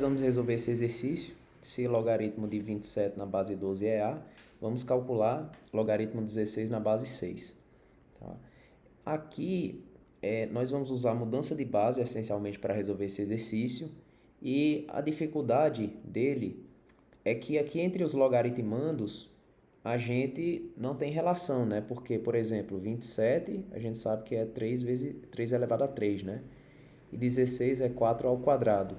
Vamos resolver esse exercício. Se logaritmo de 27 na base 12 é A, vamos calcular logaritmo de 16 na base 6. Tá? Aqui, nós vamos usar mudança de base, essencialmente, para resolver esse exercício. E a dificuldade dele é que aqui entre os logaritmandos, a gente não tem relação, né? Porque, por exemplo, 27, a gente sabe que é 3 elevado a 3, né? E 16 é 4 ao quadrado.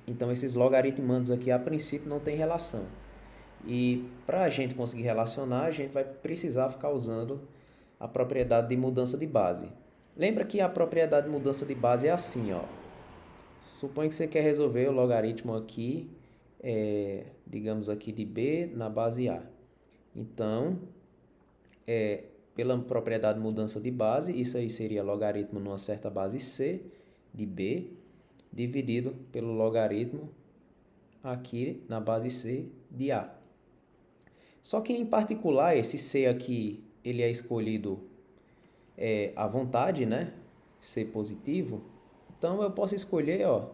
Então, esses logaritmandos aqui, a princípio, não tem relação. E para a gente conseguir relacionar, a gente vai precisar ficar usando a propriedade de mudança de base. Lembra que a propriedade de mudança de base é assim, ó. Suponha que você quer resolver o logaritmo aqui, digamos aqui de B na base A. Então, pela propriedade de mudança de base, isso aí seria logaritmo numa certa base C de B, dividido pelo logaritmo aqui na base C de A. Só que em particular esse C aqui, ele é escolhido à vontade, né? C positivo. Então eu posso escolher, ó,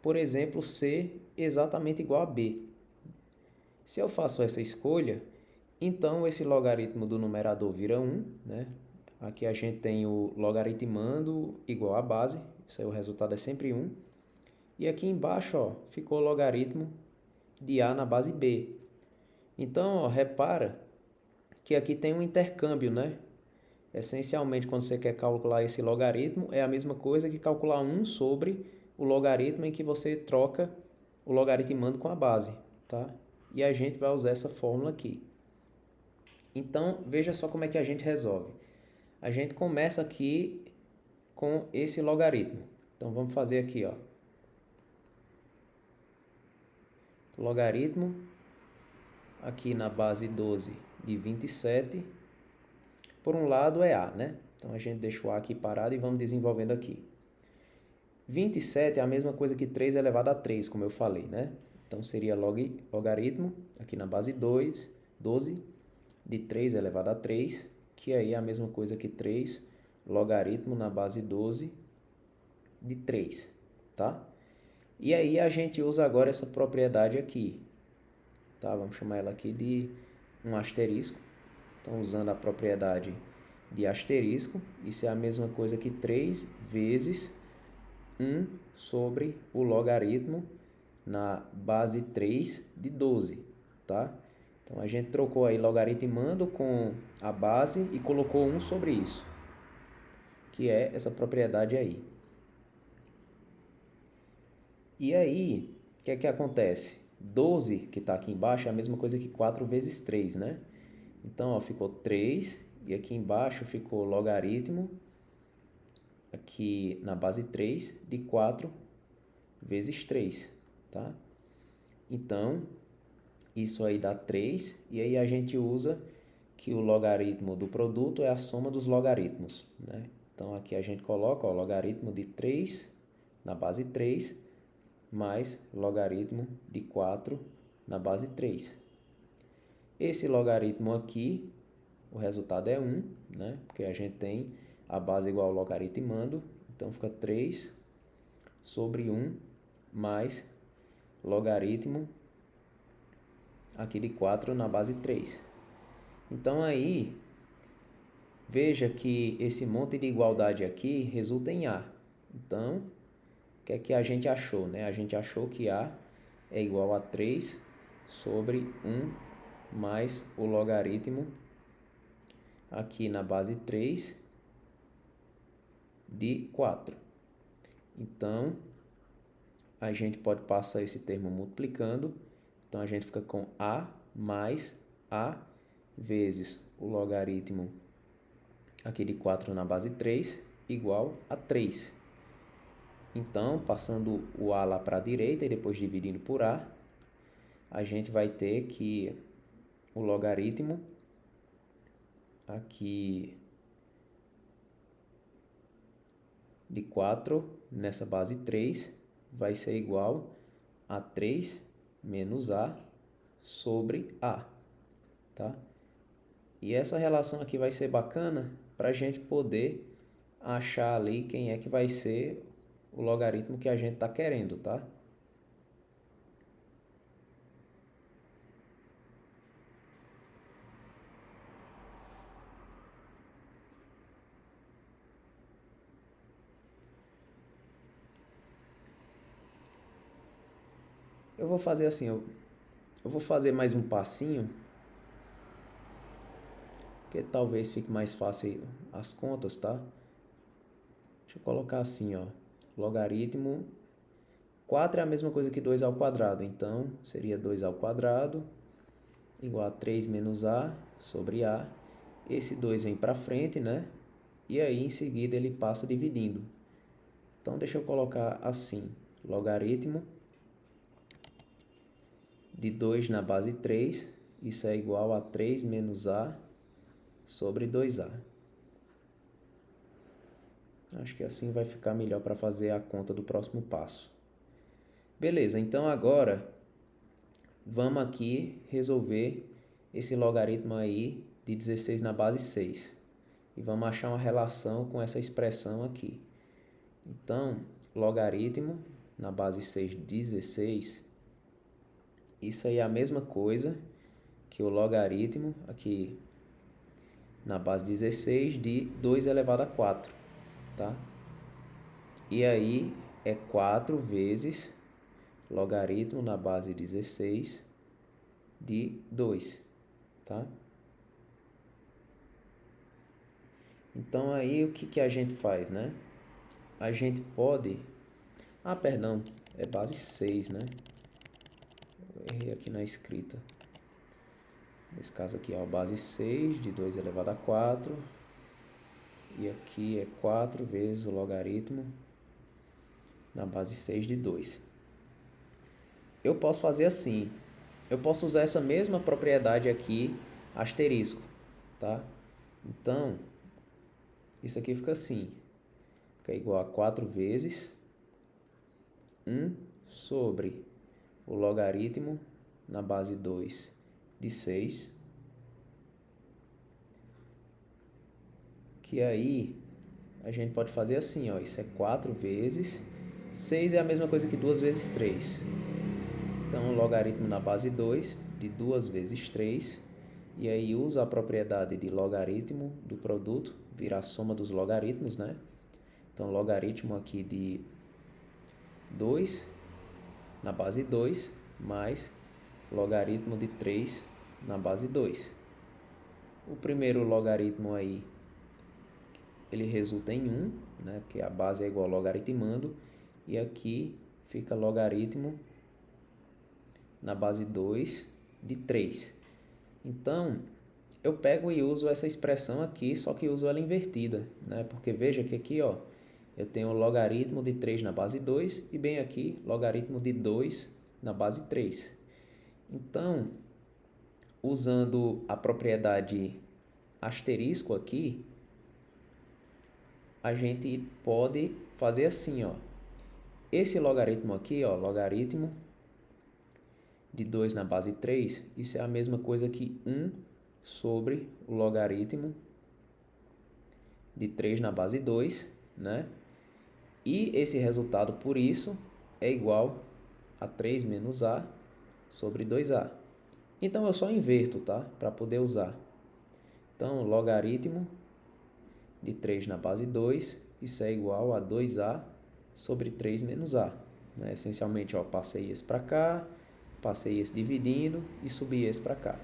por exemplo, C exatamente igual a B. Se eu faço essa escolha, então esse logaritmo do numerador vira 1, né? Aqui a gente tem o logaritmando igual a base, isso aí o resultado é sempre 1. E aqui embaixo, ó, ficou o logaritmo de A na base B. Então, ó, repara que aqui tem um intercâmbio, né? Essencialmente, quando você quer calcular esse logaritmo, é a mesma coisa que calcular 1 sobre o logaritmo em que você troca o logaritmando com a base, tá? E a gente vai usar essa fórmula aqui. Então, veja só como é que a gente resolve. A gente começa aqui com esse logaritmo. Então, vamos fazer aqui, ó. Logaritmo aqui na base 12 de 27. Por um lado é A, né? Então, a gente deixa o A aqui parado e vamos desenvolvendo aqui. 27 é a mesma coisa que 3 elevado a 3, como eu falei, né? Então, seria logaritmo, aqui na base 12, de 3 elevado a 3, que aí é a mesma coisa que 3 logaritmo na base 12 de 3, tá? E aí, a gente usa agora essa propriedade aqui, tá? Vamos chamar ela aqui de um asterisco. Então, usando a propriedade de asterisco, isso é a mesma coisa que 3 vezes 1 sobre o logaritmo na base 3 de 12, tá? Então, a gente trocou aí logaritmando com a base e colocou 1 sobre isso, que é essa propriedade aí. E aí, o que é que acontece? 12, que está aqui embaixo, é a mesma coisa que 4 vezes 3, né? Então, ó, ficou 3 e aqui embaixo ficou logaritmo, aqui na base 3, de 4 vezes 3, tá? Então, isso aí dá 3 e aí a gente usa que o logaritmo do produto é a soma dos logaritmos, né? Então, aqui a gente coloca o logaritmo de 3 na base 3 mais logaritmo de 4 na base 3. Esse logaritmo aqui, o resultado é 1, né? Porque a gente tem a base igual ao logaritmando, então fica 3 sobre 1 mais logaritmo aqui de 4 na base 3. Então aí, veja que esse monte de igualdade aqui resulta em A. Então, o que é que a gente achou, né? A gente achou que A é igual a 3 sobre 1 mais o logaritmo aqui na base 3 de 4. Então, a gente pode passar esse termo multiplicando. Então, a gente fica com A mais A vezes o logaritmo aqui de 4 na base 3 igual a 3. Então, passando o A lá para a direita e depois dividindo por A, a gente vai ter que o logaritmo aqui de 4 nessa base 3 vai ser igual a 3 menos A sobre A, tá? E essa relação aqui vai ser bacana para a gente poder achar ali quem é que vai ser o logaritmo que a gente está querendo, tá? Eu vou fazer assim, eu vou fazer mais um passinho, que talvez fique mais fácil as contas, tá? Deixa eu colocar assim, ó. Logaritmo 4 é a mesma coisa que 2 ao quadrado, então seria 2 ao quadrado igual a 3 menos a sobre a. Esse 2 vem para frente, né? E aí em seguida ele passa dividindo. Então deixa eu colocar assim, logaritmo de 2 na base 3, isso é igual a 3 menos a sobre 2a. Acho que assim vai ficar melhor para fazer a conta do próximo passo. Beleza, então agora vamos aqui resolver esse logaritmo aí de 16 na base 6. E vamos achar uma relação com essa expressão aqui. Então, logaritmo na base 6 de 16, isso aí é a mesma coisa que o logaritmo aqui na base 16 de 2 elevado a 4, tá? E aí é 4 vezes logaritmo na base 16 de 2, tá? Então aí o que a gente faz, né? A gente pode... Ah, perdão, é base 6, né? Eu errei aqui na escrita. Nesse caso aqui, ó, base 6 de 2 elevado a 4. E aqui é 4 vezes o logaritmo na base 6 de 2. Eu posso fazer assim. Eu posso usar essa mesma propriedade aqui, asterisco, tá? Então, isso aqui fica assim. Fica igual a 4 vezes 1 sobre o logaritmo na base 2 de 6. Que aí a gente pode fazer assim, ó. Isso é 4 vezes... 6 é a mesma coisa que 2 vezes 3. Então, o logaritmo na base 2 de 2 vezes 3. E aí usa a propriedade de logaritmo do produto, vira a soma dos logaritmos, né? Então, logaritmo aqui de 2 na base 2 mais logaritmo de 3 na base 2. O primeiro logaritmo aí, ele resulta em 1, né? Porque a base é igual ao logaritmando. E aqui fica logaritmo na base 2 de 3. Então, eu pego e uso essa expressão aqui, só que uso ela invertida, né? Porque veja que aqui, ó, eu tenho logaritmo de 3 na base 2 e bem aqui, logaritmo de 2 na base 3. Então, usando a propriedade asterisco aqui, a gente pode fazer assim, ó. Esse logaritmo aqui, ó, logaritmo de 2 na base 3, isso é a mesma coisa que 1 sobre o logaritmo de 3 na base 2, né? E esse resultado, por isso, é igual a 3 menos a sobre 2a. Então, eu só inverto, tá? Para poder usar. Então, logaritmo de 3 na base 2, isso é igual a 2a sobre 3 menos a. Né? Essencialmente, ó, passei esse para cá, passei esse dividindo e subi esse para cá.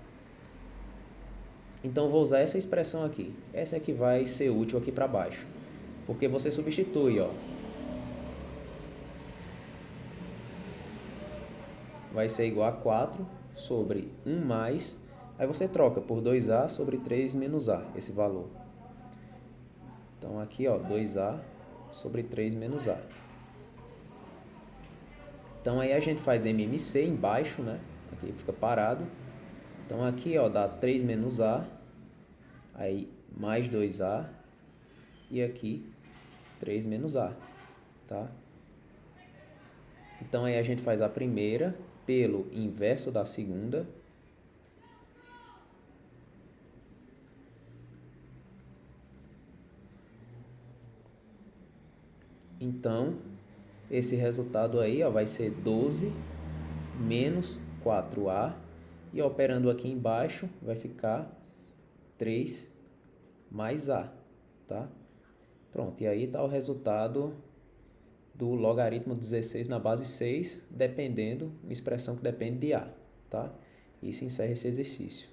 Então, vou usar essa expressão aqui. Essa é que vai ser útil aqui para baixo. Porque você substitui, ó. Vai ser igual a 4 sobre 1 mais... Aí você troca por 2a sobre 3 menos a, esse valor. Então, aqui, ó, 2a sobre 3 menos a. Então, aí a gente faz MMC embaixo, né? Aqui fica parado. Então, aqui, ó, dá 3 menos a, aí mais 2a, e aqui 3 menos a, tá? Então, aí a gente faz a primeira pelo inverso da segunda. Então, esse resultado aí, ó, vai ser 12 menos 4a. E operando aqui embaixo, vai ficar 3 mais a, tá? Pronto, e aí está o resultado do logaritmo de 16 na base 6, dependendo, uma expressão que depende de A, tá? Isso encerra esse exercício.